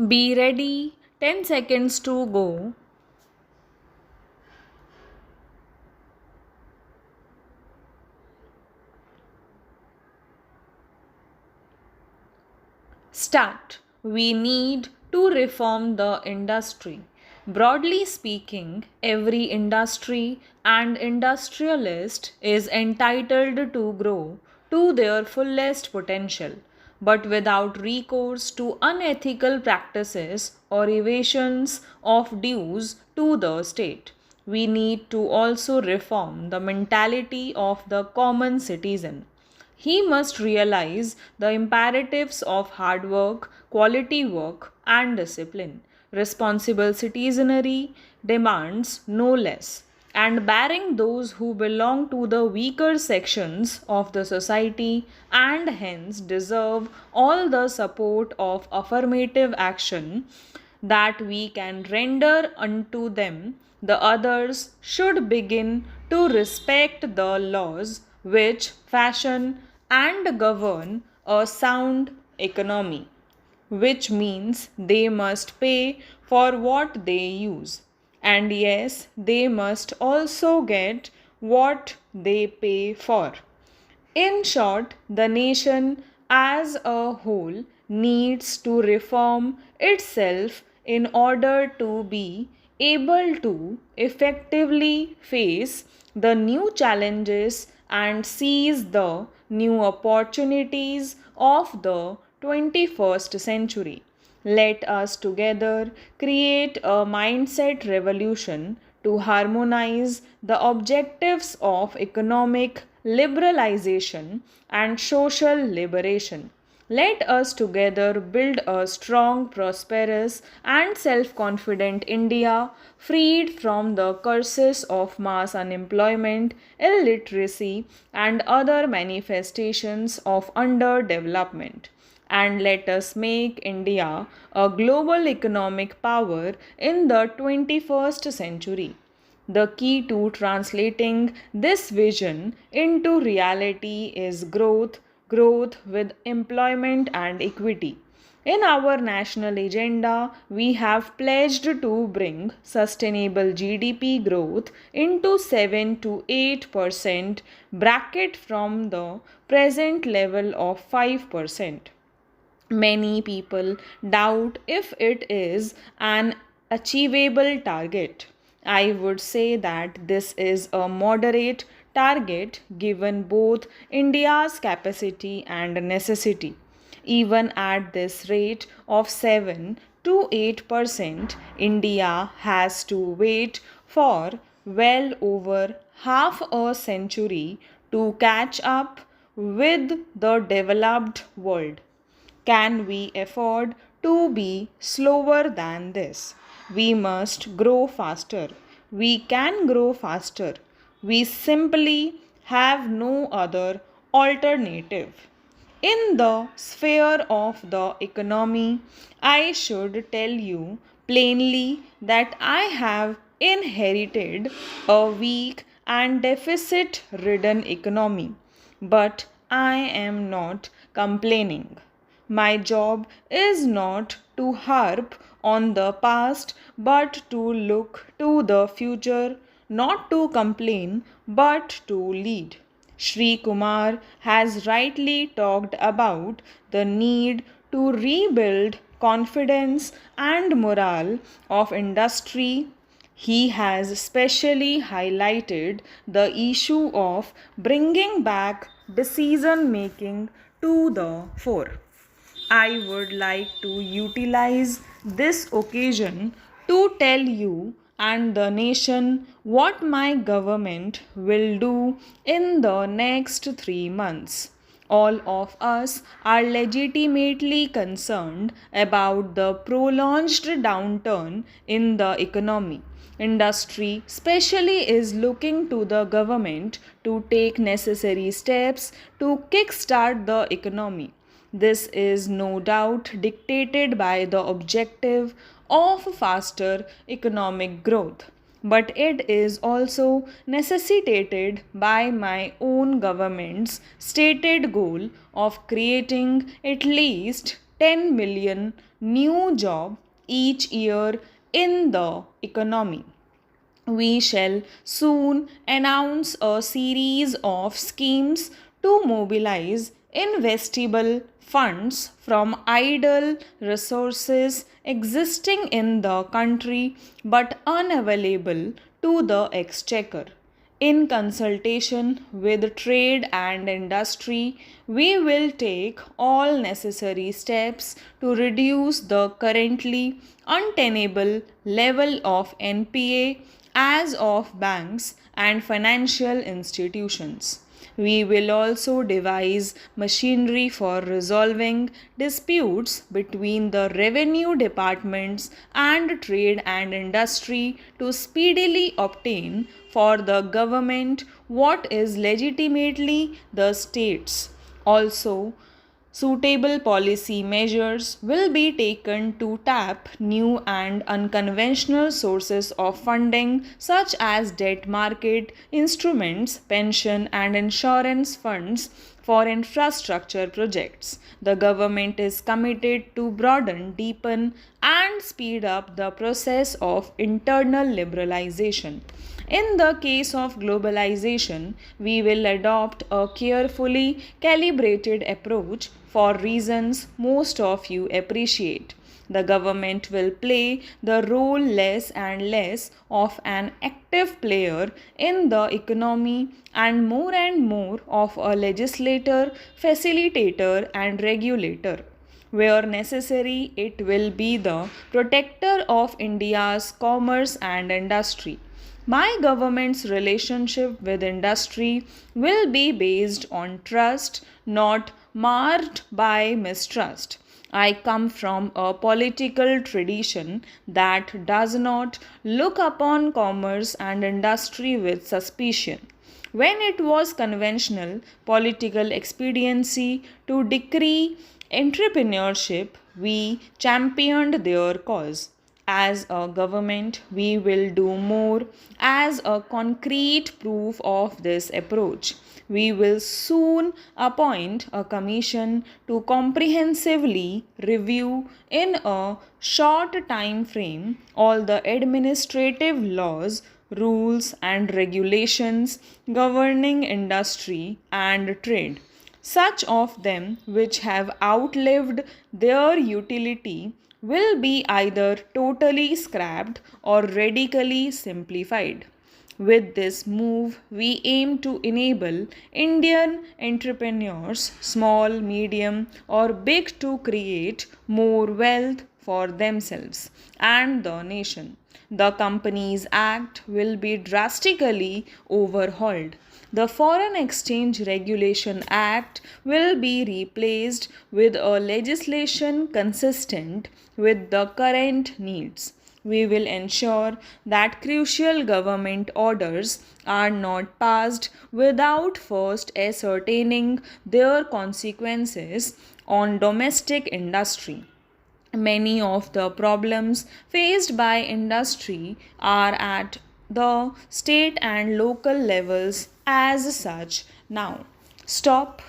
Be ready, 10 seconds to go. Start. We need to reform the industry. Broadly speaking, every industry and industrialist is entitled to grow to their fullest potential, but without recourse to unethical practices or evasions of dues to the state. We need to also reform the mentality of the common citizen. He must realize the imperatives of hard work, quality work, and discipline. Responsible citizenry demands no less. And barring those who belong to the weaker sections of the society and hence deserve all the support of affirmative action that we can render unto them, the others should begin to respect the laws which fashion and govern a sound economy, which means they must pay for what they use. And yes, they must also get what they pay for. In short, the nation as a whole needs to reform itself in order to be able to effectively face the new challenges and seize the new opportunities of the 21st century. Let us together create a mindset revolution to harmonize the objectives of economic liberalization and social liberation. Let us together build a strong, prosperous, and self confident India freed from the curses of mass unemployment, illiteracy, and other manifestations of underdevelopment. And let us make India a global economic power in the 21st century. The key to translating this vision into reality is growth with employment and equity. In our national agenda, we have pledged to bring sustainable GDP growth into 7 to 8% bracket from the present level of 5%. Many people doubt if it is an achievable target. I would say that this is a moderate target given both India's capacity and necessity. Even at this rate of 7 to 8%, India has to wait for well over half a century to catch up with the developed world. Can we afford to be slower than this? We must grow faster. We can grow faster. We simply have no other alternative. In the sphere of the economy, I should tell you plainly that I have inherited a weak and deficit ridden economy, but I am not complaining. My job is not to harp on the past but to look to the future, not to complain but to lead. Sri Kumar has rightly talked about the need to rebuild confidence and morale of industry. He has specially highlighted the issue of bringing back decision making to the fore. I would like to utilize this occasion to tell you and the nation what my government will do in the next 3 months. All of us are legitimately concerned about the prolonged downturn in the economy. Industry especially is looking to the government to take necessary steps to kickstart the economy. This is no doubt dictated by the objective of faster economic growth, but it is also necessitated by my own government's stated goal of creating at least 10 million new jobs each year in the economy. We shall soon announce a series of schemes to mobilize investable funds from idle resources existing in the country but unavailable to the exchequer. In consultation with trade and industry, we will take all necessary steps to reduce the currently untenable level of NPA as of banks and financial institutions. We will also devise machinery for resolving disputes between the revenue departments and trade and industry to speedily obtain for the government what is legitimately the state's. Also, suitable policy measures will be taken to tap new and unconventional sources of funding, such as debt market instruments, pension and insurance funds for infrastructure projects. The government is committed to broaden, deepen, and speed up the process of internal liberalization. In the case of globalization, we will adopt a carefully calibrated approach for reasons most of you appreciate. The government will play the role less and less of an active player in the economy and more of a legislator, facilitator, and regulator. Where necessary, it will be the protector of India's commerce and industry. My government's relationship with industry will be based on trust, not marred by mistrust. I come from a political tradition that does not look upon commerce and industry with suspicion. When it was conventional political expediency to decree entrepreneurship, we championed their cause. As a government, we will do more as a concrete proof of this approach. We will soon appoint a commission to comprehensively review in a short time frame all the administrative laws, rules, and regulations governing industry and trade. Such of them which have outlived their utility will be either totally scrapped or radically simplified. With this move, we aim to enable Indian entrepreneurs, small, medium, or big, to create more wealth for themselves and the nation. The Companies Act will be drastically overhauled. The Foreign Exchange Regulation Act will be replaced with a legislation consistent with the current needs. We will ensure that crucial government orders are not passed without first ascertaining their consequences on domestic industry. Many of the problems faced by industry are at the state and local levels as such now. Stop.